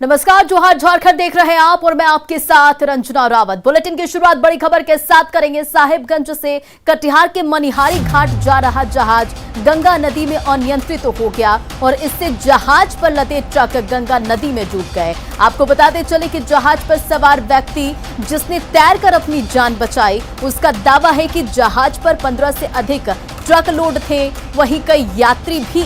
नमस्कार, जोहार झारखंड देख रहे हैं आप और मैं आपके साथ रंजना रावत। बुलेटिन की शुरुआत बड़ी खबर के साथ करेंगे। साहिबगंज से कटिहार के मनिहारी घाट जा रहा जहाज गंगा नदी में अनियंत्रित हो गया और इससे जहाज पर लदे ट्रक गंगा नदी में डूब गए। आपको बताते चले कि जहाज पर सवार व्यक्ति जिसने तैरकर अपनी जान बचाई, उसका दावा है कि जहाज पर 15 से अधिक ट्रक लोड थे, वहीं कई यात्री भी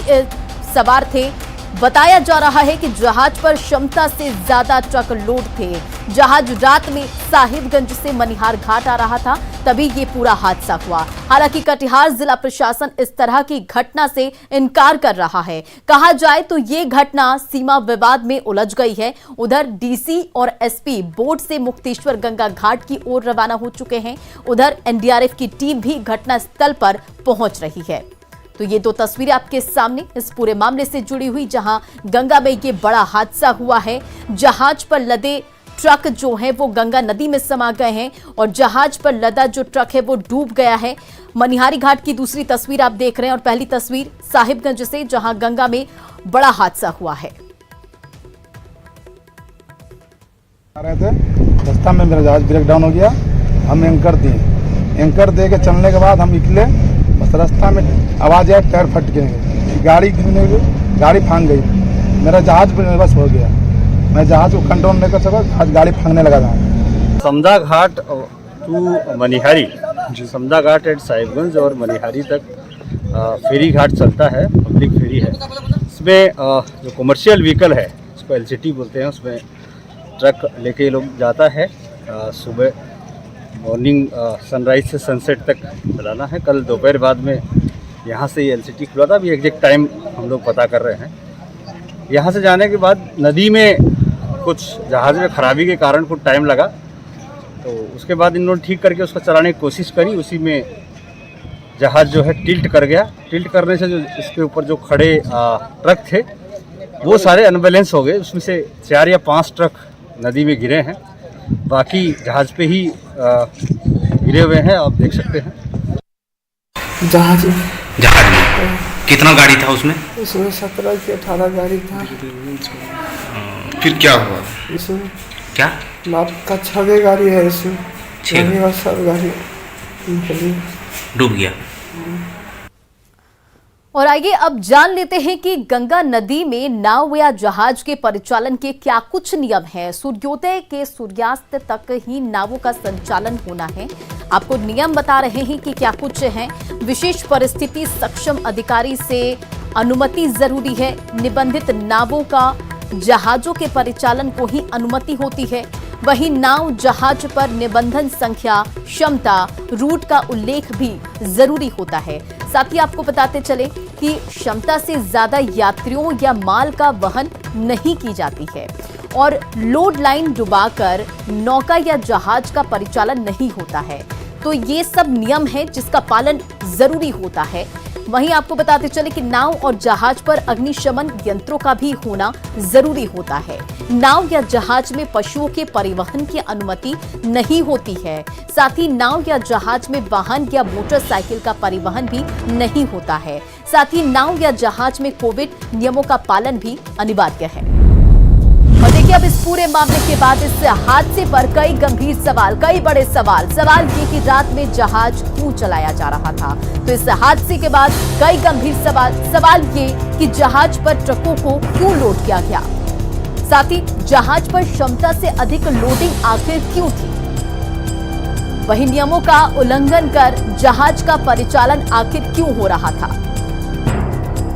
सवार थे। बताया जा रहा है कि जहाज पर क्षमता से ज्यादा ट्रक लोड थे। जहाज रात में साहिबगंज से मनिहार घाट आ रहा था, तभी ये पूरा हादसा हुआ। हालांकि कटिहार जिला प्रशासन इस तरह की घटना से इनकार कर रहा है। कहा जाए तो ये घटना सीमा विवाद में उलझ गई है। उधर डीसी और एसपी बोट से मुक्तेश्वर गंगा घाट की ओर रवाना हो चुके हैं। उधर एनडीआरएफ की टीम भी घटना स्थल पर पहुंच रही है। तो ये दो तस्वीरें आपके सामने इस पूरे मामले से जुड़ी हुई, जहां गंगा में ये बड़ा हादसा हुआ है। जहाज पर लदे ट्रक जो है वो गंगा नदी में समा गए हैं और जहाज पर लदा जो ट्रक है वो डूब गया है। मनिहारी घाट की दूसरी तस्वीर आप देख रहे हैं और पहली तस्वीर साहिबगंज से, जहां गंगा में बड़ा हादसा हुआ है। रास्ता में मेरा जहाज ब्रेक डाउन हो गया, हम एंकर दे के चलने के बाद हम निकले, बस रास्ता में आवाज आया, टायर फट गए, गाड़ी फांग गई, मेरा जहाज बस हो गया। मैं जहाज को कंट्रोल नहीं कर सका, आज गाड़ी फांगने लगा था। समदा घाट टू मनिहारी, समदा घाट एट साहिबगंज और मनिहारी तक फेरी घाट चलता है, पब्लिक फेरी है। इसमें जो कमर्शियल व्हीकल है, उसको एलसीटी बोलते हैं, उसमें ट्रक लेके लोग जाता है। सुबह मॉर्निंग सनराइज से सनसेट तक चलाना है। कल दोपहर बाद में यहाँ से ये एलसीटी खुला था, अभी एग्जैक्ट टाइम हम लोग पता कर रहे हैं। यहाँ से जाने के बाद नदी में कुछ जहाज़ में खराबी के कारण कुछ टाइम लगा, तो उसके बाद इन लोगों ने ठीक करके उसको चलाने की कोशिश करी। उसी में जहाज़ जो है टिल्ट कर गया। टिल्ट करने से जो इसके ऊपर जो खड़े ट्रक थे वो सारे अनबैलेंस हो गए। उसमें से 4 या 5 ट्रक नदी में गिरे हैं, बाकी जहाज पे ही गिरे हुए हैं, आप देख सकते हैं। जहाज में कितना गाड़ी था उसमें? इसमें 17 से 18 गाड़ी था। फिर क्या हुआ? इसमें क्या माप का 6 गाड़ी है, इसमें 6 सब गाड़ी डूब गया। और आइए अब जान लेते हैं कि गंगा नदी में नाव या जहाज के परिचालन के क्या कुछ नियम हैं। सूर्योदय के सूर्यास्त तक ही नावों का संचालन होना है। आपको नियम बता रहे हैं कि क्या कुछ हैं। विशेष परिस्थिति सक्षम अधिकारी से अनुमति जरूरी है। निबंधित नावों का जहाजों के परिचालन को ही अनुमति होती है। वहीं नाव जहाज पर निबंधन संख्या, क्षमता, रूट का उल्लेख भी जरूरी होता है। साथ ही आपको बताते चले कि क्षमता से ज्यादा यात्रियों या माल का वहन नहीं की जाती है और लोड लाइन डुबाकर नौका या जहाज का परिचालन नहीं होता है। तो ये सब नियम है जिसका पालन जरूरी होता है। वहीं आपको बताते चले कि नाव और जहाज पर अग्निशमन यंत्रों का भी होना जरूरी होता है। नाव या जहाज में पशुओं के परिवहन की अनुमति नहीं होती है। साथ ही नाव या जहाज में वाहन या मोटरसाइकिल का परिवहन भी नहीं होता है। साथ ही नाव या जहाज में कोविड नियमों का पालन भी अनिवार्य है। और देखिए अब इस पूरे मामले के बाद इस हादसे पर कई गंभीर सवाल, कई बड़े सवाल ये कि रात में जहाज क्यों चलाया जा रहा था। तो इस हादसे के बाद कई गंभीर सवाल ये कि जहाज पर ट्रकों को क्यों लोड किया गया, साथ ही जहाज पर क्षमता से अधिक लोडिंग आखिर क्यों थी, वही नियमों का उल्लंघन कर जहाज का परिचालन आखिर क्यों हो रहा था।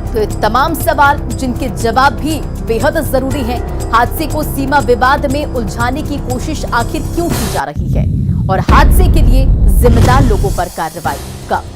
तो ये तमाम सवाल जिनके जवाब भी बेहद जरूरी हैं। हादसे को सीमा विवाद में उलझाने की कोशिश आखिर क्यों की जा रही है और हादसे के लिए जिम्मेदार लोगों पर कार्रवाई कब।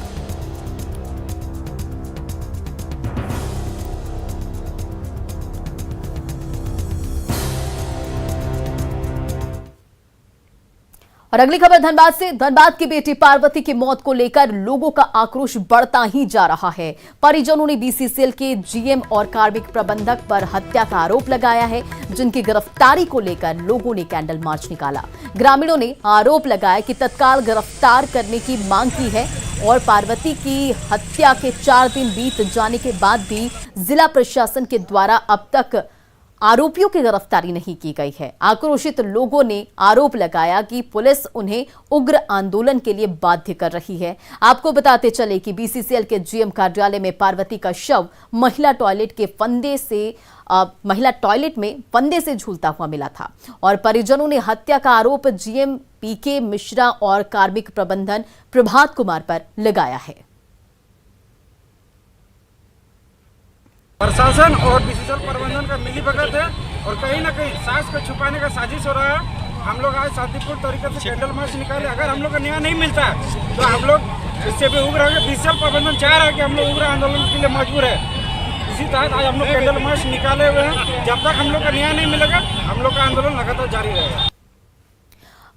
और अगली खबर धनबाद से। धनबाद की बेटी पार्वती की मौत को लेकर लोगों का आक्रोश बढ़ता ही जा रहा है। परिजनों ने बीसीसीएल के जीएम और कार्मिक प्रबंधक पर हत्या का आरोप लगाया है, जिनकी गिरफ्तारी को लेकर लोगों ने कैंडल मार्च निकाला। ग्रामीणों ने आरोप लगाया कि तत्काल गिरफ्तार करने की मांग की है और पार्वती की हत्या के 4 दिन बीत जाने के बाद भी जिला प्रशासन के द्वारा अब तक आरोपियों की गिरफ्तारी नहीं की गई है। आक्रोशित लोगों ने आरोप लगाया कि पुलिस उन्हें उग्र आंदोलन के लिए बाध्य कर रही है। आपको बताते चले कि बीसीसीएल के जीएम कार्यालय में पार्वती का शव महिला टॉयलेट में फंदे से झूलता हुआ मिला था और परिजनों ने हत्या का आरोप जीएम पीके मिश्रा और कार्मिक प्रबंधन प्रभात कुमार पर लगाया है। प्रशासन और बीसीसीएल प्रबंधन का मिलीभगत है और कहीं ना कहीं साजिश को छुपाने का साजिश हो रहा है। हम लोग आज शांतिपूर्ण तरीके से कैंडल मार्च निकाले। अगर हम लोग को न्याय नहीं मिलता है तो हम लोग इससे भी उग्र होंगे। बीसीसीएल प्रबंधन चाह रहा है कि हम लोग उग्र आंदोलन के लिए मजबूर है। इसी तहत आज हम लोग कैंडल मार्च निकाले हुए हैं। जब तक हम लोग का न्याय नहीं मिलेगा हम लोग का आंदोलन लगातार जारी रहेगा।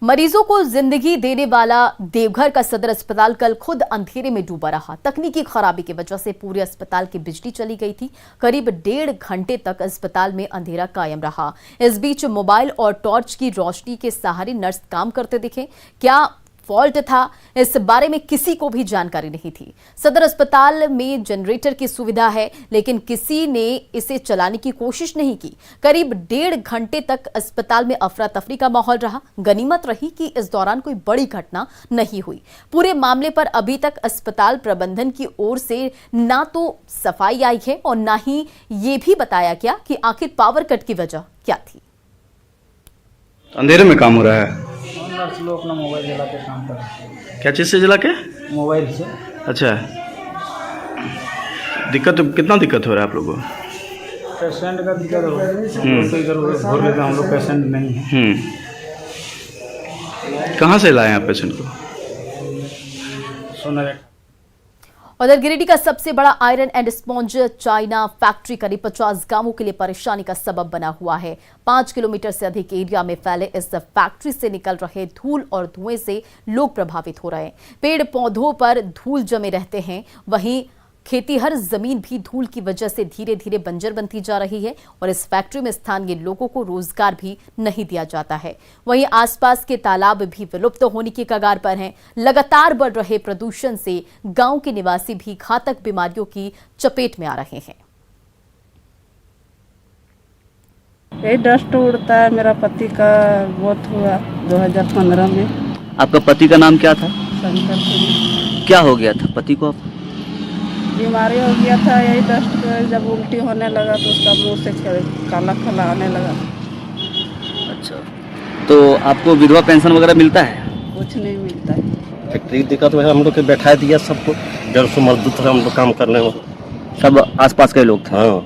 मरीजों को जिंदगी देने वाला देवघर का सदर अस्पताल कल खुद अंधेरे में डूबा रहा। तकनीकी खराबी की वजह से पूरे अस्पताल की बिजली चली गई थी। करीब 1.5 घंटे तक अस्पताल में अंधेरा कायम रहा। इस बीच मोबाइल और टॉर्च की रोशनी के सहारे नर्स काम करते दिखे। क्या फॉल्ट था, इस बारे में किसी को भी जानकारी नहीं थी। सदर अस्पताल में जनरेटर की सुविधा है, लेकिन किसी ने इसे चलाने की कोशिश नहीं की। करीब 1.5 घंटे तक अस्पताल में अफरा तफरी का माहौल रहा। गनीमत रही कि इस दौरान कोई बड़ी घटना नहीं हुई। पूरे मामले पर अभी तक अस्पताल प्रबंधन की ओर से ना तो सफाई आई है और ना ही ये भी बताया गया कि आखिर पावर कट की वजह क्या थी। अंधेरे में काम हो रहा है। नर्स लोग अपना मोबाइल जला के काम कर रहे हैं। क्या चीज़ से जला के? मोबाइल से। अच्छा, कितना दिक्कत हो रहा है आप लोगों को? पेशेंट का दिक्कत हो रहा है। भोर में हम लोग पेशेंट नहीं है। कहाँ से लाए आप पेशेंट को? सोनारेट। उधर गिरिडीह का सबसे बड़ा iron and sponge China factory करीब 50 गांवों के लिए परेशानी का सबब बना हुआ है। 5 किलोमीटर से अधिक एरिया में फैले इस फैक्ट्री से निकल रहे धूल और धुएं से लोग प्रभावित हो रहे हैं। पेड़ पौधों पर धूल जमे रहते हैं, वहीं खेतीहर जमीन भी धूल की वजह से धीरे धीरे बंजर बनती जा रही है और इस फैक्ट्री में स्थानीय लोगों को रोजगार भी नहीं दिया जाता है। वहीं आसपास के तालाब भी विलुप्त होने की कगार पर हैं। लगातार बढ़ रहे प्रदूषण से गांव के निवासी भी घातक बीमारियों की चपेट में आ रहे हैं। यही डस्ट उड़ता है। मेरा पति का मौत हुआ 2015 में। आपका पति का नाम क्या था? शंकर सिंह। क्या हो गया था पति को? बीमारी हो गया था यही डस्ट का। जब उल्टी होने लगा तो उसका मुंह से काला काला आने लगा। अच्छा, तो आपको विधवा पेंशन वगैरह मिलता है? कुछ नहीं मिलता है। फैक्ट्री दिक्कत हुआ, हम लोग के बैठा दिया सबको। 150 मजदूर थे हम लोग काम करने में। सब आसपास के लोग थे? हाँ,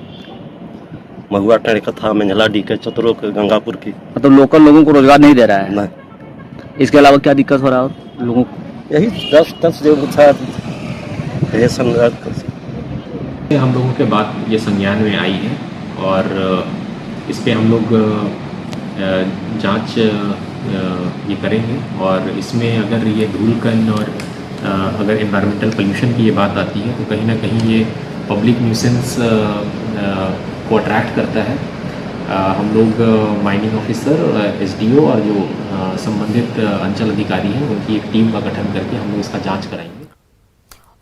महुआ टेढ़ का था, मंझला डी के, चतुरों के, गंगापुर की। तो लोकल लोगों को रोजगार नहीं दे रहा है? नहीं। इसके अलावा क्या दिक्कत हो रहा है लोगों को? यही 10 जो था हम लोगों के बाद ये संज्ञान में आई है और इस पे हम लोग जांच ये करेंगे और इसमें अगर ये धूलकण और अगर एनवायरमेंटल पोल्यूशन की ये बात आती है तो कहीं ना कहीं ये पब्लिक न्यूसेंस को अट्रैक्ट करता है। हम लोग माइनिंग ऑफिसर, एसडीओ और जो संबंधित अंचल अधिकारी हैं उनकी एक टीम का गठन करके हम लोग इसका जांच कराएंगे।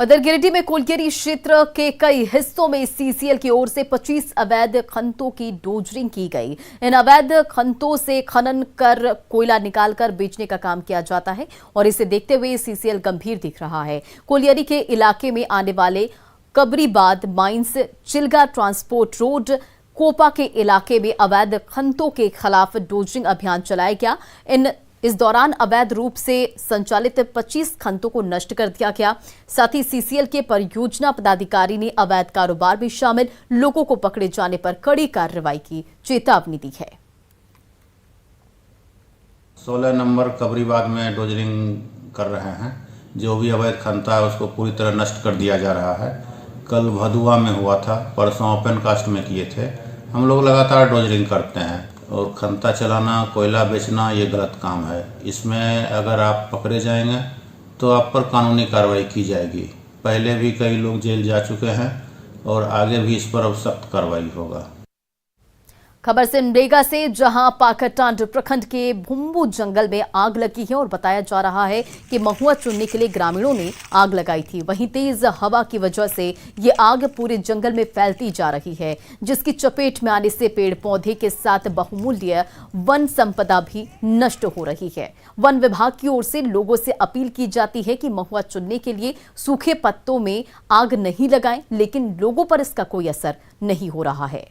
उधर गिरिडीह में कोलगेरी क्षेत्र के कई हिस्सों में सीसीएल की ओर से 25 अवैध खनतों की डोजरिंग की गई। इन अवैध खनतों से खनन कर कोयला निकालकर बेचने का काम किया जाता है और इसे देखते हुए सीसीएल गंभीर दिख रहा है। कोलगेरी के इलाके में आने वाले Kabribad mines, Chilga transport road, Kopa के इलाके में अवैध खनतों के खिलाफ डोजरिंग अभियान चलाया गया। इस दौरान अवैध रूप से संचालित 25 खनतों को नष्ट कर दिया गया। साथ ही सीसीएल के परियोजना पदाधिकारी ने अवैध कारोबार में शामिल लोगों को पकड़े जाने पर कड़ी कार्रवाई की चेतावनी दी है। 16 नंबर कबरीबाद में डोजरिंग कर रहे हैं। जो भी अवैध खनता है उसको पूरी तरह नष्ट कर दिया जा रहा है। कल भदुआ में हुआ था, परसों ओपन कास्ट में किए थे। हम लोग लगातार डोजरिंग करते हैं और खनता चलाना, कोयला बेचना ये गलत काम है। इसमें अगर आप पकड़े जाएंगे तो आप पर कानूनी कार्रवाई की जाएगी। पहले भी कई लोग जेल जा चुके हैं और आगे भी इस पर अब सख्त कार्रवाई होगा। खबर सिमडेगा से, जहां पाकरटांड प्रखंड के भुम्बू जंगल में आग लगी है और बताया जा रहा है कि महुआ चुनने के लिए ग्रामीणों ने आग लगाई थी। वहीं तेज हवा की वजह से ये आग पूरे जंगल में फैलती जा रही है, जिसकी चपेट में आने से पेड़ पौधे के साथ बहुमूल्य वन संपदा भी नष्ट हो रही है। वन विभाग की ओर से लोगों से अपील की जाती है कि महुआ चुनने के लिए सूखे पत्तों में आग नहीं लगाएं, लेकिन लोगों पर इसका कोई असर नहीं हो रहा है।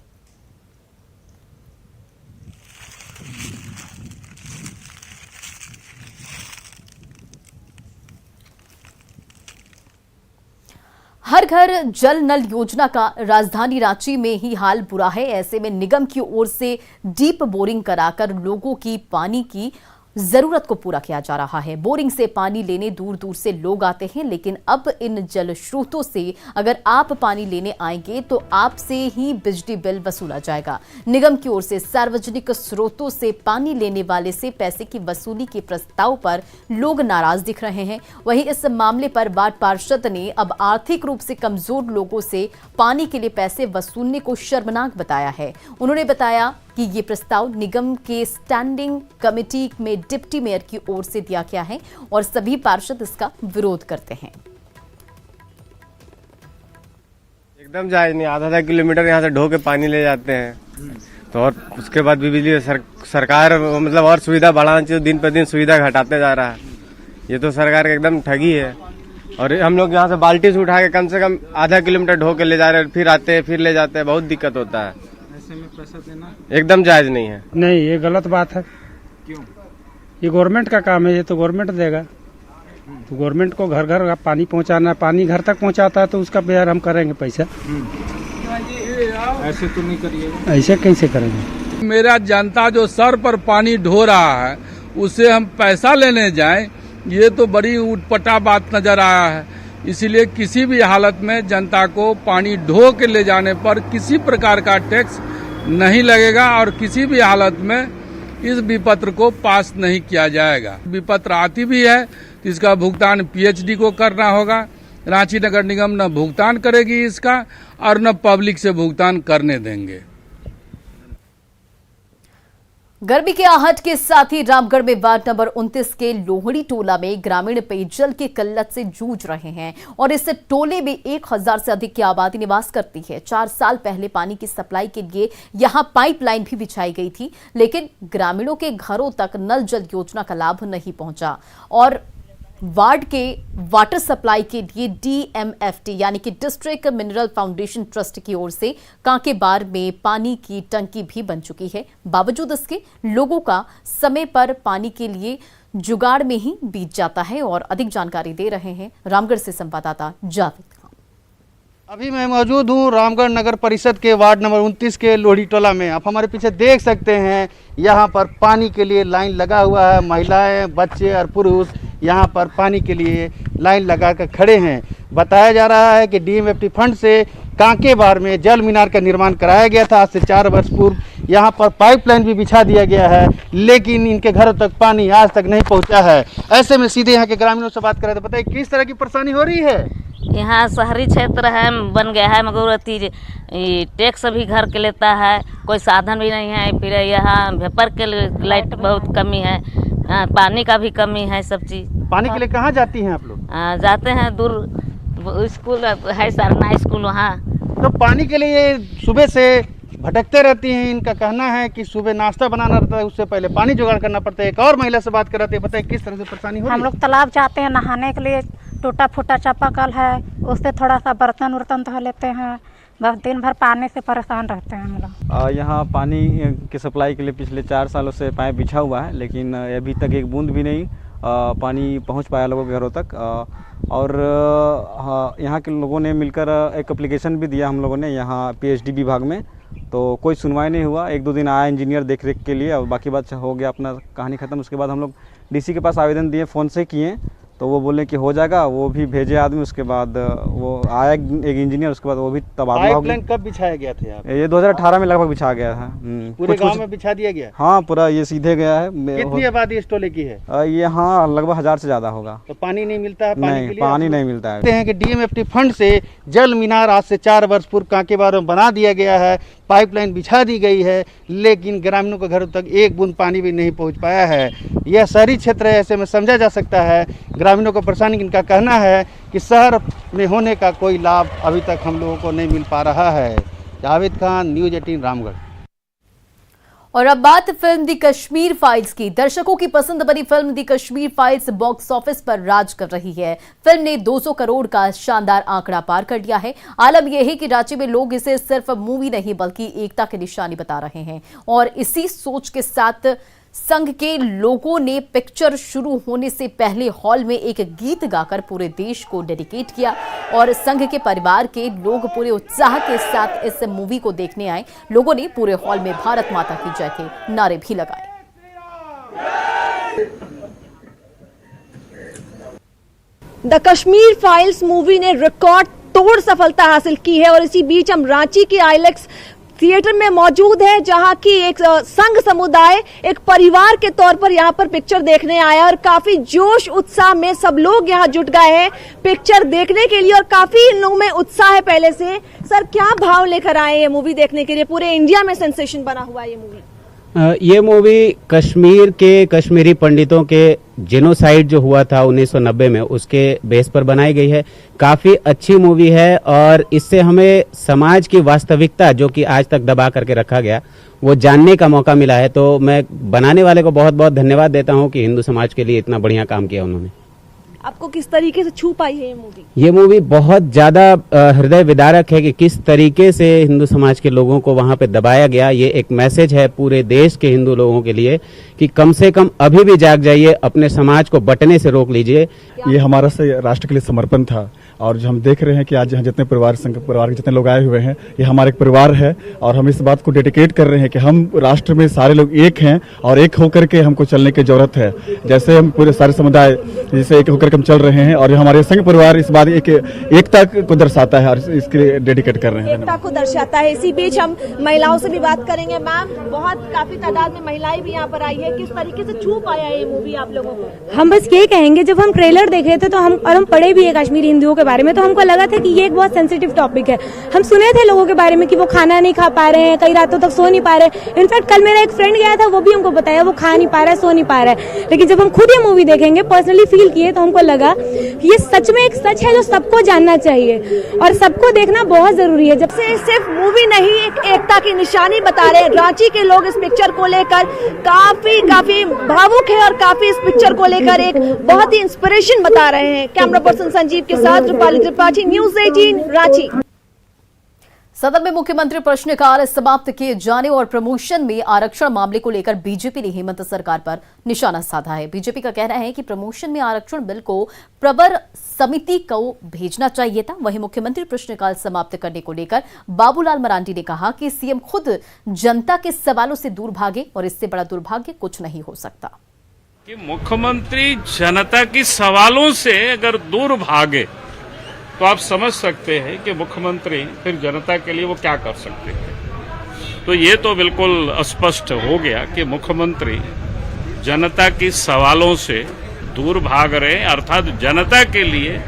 हर घर जल नल योजना का राजधानी रांची में ही हाल बुरा है। ऐसे में निगम की ओर से डीप बोरिंग कराकर लोगों की पानी की जरूरत को पूरा किया जा रहा है। बोरिंग से पानी लेने दूर दूर से लोग आते हैं, लेकिन अब इन जल स्रोतों से अगर आप पानी लेने आएंगे तो आपसे ही बिजली बिल वसूला जाएगा। निगम की ओर से सार्वजनिक स्रोतों से पानी लेने वाले से पैसे की वसूली के प्रस्ताव पर लोग नाराज दिख रहे हैं। वहीं इस मामले पर वार्ड पार्षद ने अब आर्थिक रूप से कमजोर लोगों से पानी के लिए पैसे वसूलने को शर्मनाक बताया है। उन्होंने बताया कि ये प्रस्ताव निगम के स्टैंडिंग कमेटी में डिप्टी मेयर की ओर से दिया गया है और सभी पार्षद इसका विरोध करते हैं। एकदम जायज नहीं, आधा किलोमीटर यहाँ से ढो के पानी ले जाते हैं, तो और उसके बाद भी बिजली सरकार मतलब और सुविधा बढ़ाना चाहिए। दिन पर दिन सुविधा घटाते जा रहा है। ये तो सरकार का एकदम ठगी है। और हम लोग यहाँ से बाल्टी से उठा के कम से कम आधा किलोमीटर ढो के ले जा रहे हैं, फिर आते हैं फिर ले जाते हैं, बहुत दिक्कत होता है। ऐसे में पैसा देना एकदम जायज नहीं है। नहीं, ये गलत बात है। क्यों? ये गवर्नमेंट का काम है, ये तो गवर्नमेंट देगा। तो गवर्नमेंट को घर घर पानी पहुंचाना, पानी घर तक पहुंचाता है तो उसका बिहार हम करेंगे पैसा। ऐसे तो नहीं करिएगा। ऐसे कैसे करेंगे? मेरा जनता जो सर पर पानी ढो रहा है उससे हम पैसा लेने जाएं, ये तो बड़ी उटपटा बात नजर आया है। इसीलिए किसी भी हालत में जनता को पानी ढो के ले जाने पर किसी प्रकार का टैक्स नहीं लगेगा और किसी भी हालत में इस विपत्र को पास नहीं किया जाएगा। विपत्र आती भी है तो इसका भुगतान पीएचडी को करना होगा। रांची नगर निगम न भुगतान करेगी इसका और न पब्लिक से भुगतान करने देंगे। गर्मी के आहट के साथ ही रामगढ़ में वार्ड नंबर 29 के लोहड़ी टोला में ग्रामीण पेयजल की किल्लत से जूझ रहे हैं और इस टोले में 1000 से अधिक की आबादी निवास करती है। 4 साल पहले पानी की सप्लाई के लिए यहां पाइपलाइन भी बिछाई गई थी, लेकिन ग्रामीणों के घरों तक नल जल योजना का लाभ नहीं पहुंचा और वार्ड के वाटर सप्लाई के लिए DMFT यानी कि डिस्ट्रिक्ट मिनरल फाउंडेशन ट्रस्ट की ओर से कांकेबार में पानी की टंकी भी बन चुकी है। बावजूद इसके लोगों का समय पर पानी के लिए जुगाड़ में ही बीत जाता है। और अधिक जानकारी दे रहे हैं रामगढ़ से संवाददाता जावेद। अभी मैं मौजूद हूँ रामगढ़ नगर परिषद के वार्ड नंबर 29 के लोहड़ी टोला में। आप हमारे पीछे देख सकते हैं, यहाँ पर पानी के लिए लाइन लगा हुआ है। महिलाएं, बच्चे और पुरुष यहाँ पर पानी के लिए लाइन लगा कर खड़े हैं। बताया जा रहा है कि DMFT फंड से कांकेबार में जल मीनार का निर्माण कराया गया था। आज से 4 वर्ष पूर्व यहाँ पर पाइपलाइन भी बिछा दिया गया है, लेकिन इनके घरों तक पानी आज तक नहीं पहुँचा है। ऐसे में सीधे यहाँ के ग्रामीणों से बात करें तो बताइए किस तरह की परेशानी हो रही है। यहाँ शहरी क्षेत्र है, बन गया है, मगर टैक्स भी घर के लेता है, कोई साधन भी नहीं है। फिर यहाँ भेपर के लाइट बहुत कमी है, पानी का भी कमी है। सब चीज पानी के लिए कहाँ जाती हैं आप लोग? जाते हैं दूर, स्कूल है सरना स्कूल वहाँ। तो पानी के लिए सुबह से भटकते रहती हैं। इनका कहना है कि सुबह नाश्ता बनाना रहता है, उससे पहले पानी जुगाड़ करना पड़ता है। एक और महिला से बात कर रहे थे, बताइए किस तरह से परेशानी हो रही है। हम लोग तालाब जाते हैं नहाने के लिए, टूटा फूटा चापाकल है, उससे थोड़ा सा बर्तन उर्तन धो लेते हैं। बस दिन भर पानी से परेशान रहते हैं हम लोग। यहाँ पानी की सप्लाई के लिए पिछले 4 सालों से पाइप बिछा हुआ है, लेकिन अभी तक एक बूंद भी नहीं पानी पहुँच पाया लोगों के घरों तक। और यहाँ के लोगों ने मिलकर एक एप्लीकेशन भी दिया हम लोगों ने यहाँ PHD विभाग में, तो कोई सुनवाई नहीं हुआ। 1-2 दिन आया इंजीनियर देख के लिए और बाकी बात हो गया, अपना कहानी ख़त्म। उसके बाद हम लोग DC के पास आवेदन दिए, फ़ोन से किए, तो वो बोले कि हो जाएगा, वो भी भेजे आदमी, उसके बाद वो आया एक इंजीनियर, उसके बाद वो भी तबादला हो गया। पाइपलाइन कब बिछाया गया था यहाँ पे? ये 2018 में लगभग बिछा गया था। पूरे गांव में बिछा दिया गया? हाँ, पूरा ये सीधे गया है। कितनी आबादी इस टोले की है? ये हाँ लगभग 1000 से ज्यादा होगा। तो पानी नहीं मिलता है? नहीं, पानी नहीं मिलता है। कहते हैं कि डीएमएफटी फंड से जल मीनार आज से 4 वर्ष पूर्व कांकेबार में बना दिया गया है, पाइपलाइन बिछा दी गई है, लेकिन ग्रामीणों के घरों तक एक बूंद पानी भी नहीं पहुंच पाया है। यह शहरी क्षेत्र है, ऐसे में समझा जा सकता है ग्रामीणों को परेशानी। इनका कहना है कि शहर में होने का कोई लाभ अभी तक हम लोगों को नहीं मिल पा रहा है। जावेद खान, न्यूज़ 18 रामगढ़। और अब बात फिल्म दी कश्मीर फाइल्स की। दर्शकों की पसंद बनी फिल्म दी कश्मीर फाइल्स बॉक्स ऑफिस पर राज कर रही है। फिल्म ने 200 करोड़ का शानदार आंकड़ा पार कर लिया है। आलम यह है कि राज्य में लोग इसे सिर्फ मूवी नहीं बल्कि एकता की निशानी बता रहे हैं, और इसी सोच के साथ संघ के लोगों ने पिक्चर शुरू होने से पहले हॉल में एक गीत गाकर पूरे देश को डेडिकेट किया, और संघ के परिवार के लोग पूरे उत्साह के साथ इस मूवी को देखने आए। लोगों ने पूरे हॉल में भारत माता की जय के नारे भी लगाए। द कश्मीर फाइल्स मूवी ने रिकॉर्ड तोड़ सफलता हासिल की है, और इसी बीच हम रांची के आइलेक्स थिएटर में मौजूद है, जहां की एक संघ समुदाय एक परिवार के तौर पर यहां पर पिक्चर देखने आया, और काफी जोश उत्साह में सब लोग यहां जुट गए हैं पिक्चर देखने के लिए, और काफी इन लोगों में उत्साह है पहले से। सर, क्या भाव लेकर आए ये मूवी देखने के लिए? पूरे इंडिया में सेंसेशन बना हुआ है ये मूवी। ये मूवी कश्मीर के कश्मीरी पंडितों के जेनोसाइड जो हुआ था 1990 में, उसके बेस पर बनाई गई है। काफी अच्छी मूवी है, और इससे हमें समाज की वास्तविकता जो कि आज तक दबा करके रखा गया, वो जानने का मौका मिला है। तो मैं बनाने वाले को बहुत बहुत धन्यवाद देता हूं कि हिंदू समाज के लिए इतना बढ़िया काम किया उन्होंने। आपको किस तरीके से छू पाई है ये मूवी? ये मूवी बहुत ज्यादा हृदय विदारक है कि किस तरीके से हिंदू समाज के लोगों को वहां पे दबाया गया। ये एक मैसेज है पूरे देश के हिंदू लोगों के लिए कि कम से कम अभी भी जाग जाइए, अपने समाज को बंटने से रोक लीजिए। ये हमारा से राष्ट्र के लिए समर्पण था, और जो हम देख रहे हैं कि आज यहाँ जितने परिवार के जितने लोग आए हुए हैं, ये हमारा एक परिवार है, और हम इस बात को डेडिकेट कर रहे हैं कि हम राष्ट्र में सारे लोग एक हैं, और एक होकर के हमको चलने की जरूरत है। जैसे हम पूरे सारे समुदाय जैसे एक होकर हम चल रहे हैं, और हमारे संघ परिवार इस बात एकता को दर्शाता है, और इसके डेडिकेट कर रहे हैं। एकता को दर्शाता है। इसी बीच हम महिलाओं से भी बात करेंगे। मैम, बहुत काफी तादाद में महिलाएं भी यहाँ पर आई है, किस तरीके से छू पाया ये मूवी आप लोगों को? हम बस ये कहेंगे, जब हम ट्रेलर देख रहे थे तो हम पढ़े भी है कश्मीरी हिंदुओं के बारे में, तो हमको लगा था कि ये एक बहुत सेंसिटिव टॉपिक है। हम सुने थे लोगों के बारे में कि वो खाना नहीं खा पा रहे हैं, कई रातों तक सो नहीं पा रहे। इनफैक्ट कल मेरा एक फ्रेंड गया था, वो भी हमको बताया वो खा नहीं पा रहा है, सो नहीं पा रहा है। लेकिन जब हम खुद ये मूवी देखेंगे, पर्सनली फील किए, तो हमको लगा कि ये सच में एक सच है जो सबको जानना चाहिए, और सबको देखना बहुत जरूरी है। जब से सिर्फ मूवी नहीं, एक एकता की निशानी बता रहे हैं। रांची के लोग इस पिक्चर को लेकर काफी भावुक है, और काफी इस पिक्चर को लेकर एक बहुत ही इंस्पिरेशन बता रहे हैं। कैमरा पर्सन संजीव के साथ रूपाली त्रिपाठी, न्यूज़ 18 रांची। सदन में मुख्यमंत्री प्रश्नकाल समाप्त किए जाने और प्रमोशन में आरक्षण मामले को लेकर बीजेपी ने हेमंत सरकार पर निशाना साधा है। बीजेपी का कहना है कि प्रमोशन में आरक्षण बिल को प्रवर समिति को भेजना चाहिए था। वहीं मुख्यमंत्री प्रश्नकाल समाप्त करने को लेकर बाबूलाल मरांडी ने कहा कि सीएम खुद जनता के सवालों से दूर भागे, और इससे बड़ा दुर्भाग्य कुछ नहीं हो सकता। कि मुख्यमंत्री जनता की सवालों से अगर दूर भागे तो आप समझ सकते हैं कि मुख्यमंत्री फिर जनता के लिए वो क्या कर सकते हैं। तो ये तो बिल्कुल स्पष्ट हो गया कि मुख्यमंत्री जनता की सवालों से दूर भाग रहे हैं, अर्थात जनता के लिए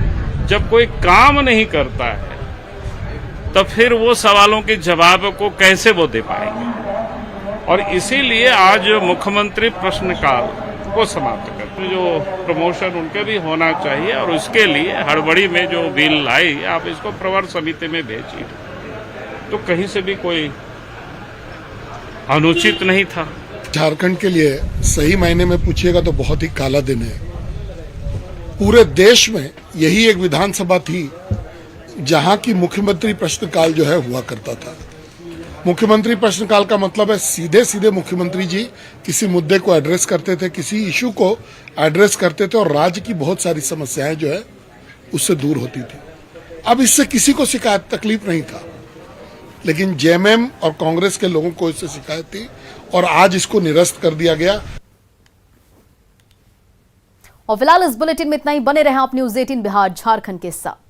जब कोई काम नहीं करता है तो फिर वो सवालों के जवाब को कैसे वो दे पाएंगे। और इसीलिए आज मुख्यमंत्री प्रश्नकाल को समाप्त कर, जो प्रमोशन उनके भी होना चाहिए, और उसके लिए हड़बड़ी में जो बिल आई, आप इसको प्रवर समिति में भेजिए, तो कहीं से भी कोई अनुचित नहीं था। झारखंड के लिए सही मायने में पूछिएगा तो बहुत ही काला दिन है। पूरे देश में यही एक विधानसभा थी जहां की मुख्यमंत्री प्रश्नकाल जो है हुआ करता था। मुख्यमंत्री प्रश्नकाल का मतलब है सीधे सीधे मुख्यमंत्री जी किसी मुद्दे को एड्रेस करते थे, किसी इशू को एड्रेस करते थे, और राज्य की बहुत सारी समस्याएं जो है उससे दूर होती थी। अब इससे किसी को शिकायत तकलीफ नहीं था, लेकिन जेएमएम और कांग्रेस के लोगों को इससे शिकायत थी, और आज इसको निरस्त कर दिया गया। और फिलहाल इस बुलेटिन में इतना ही। बने रहे आप न्यूज़ 18 बिहार झारखंड के साथ।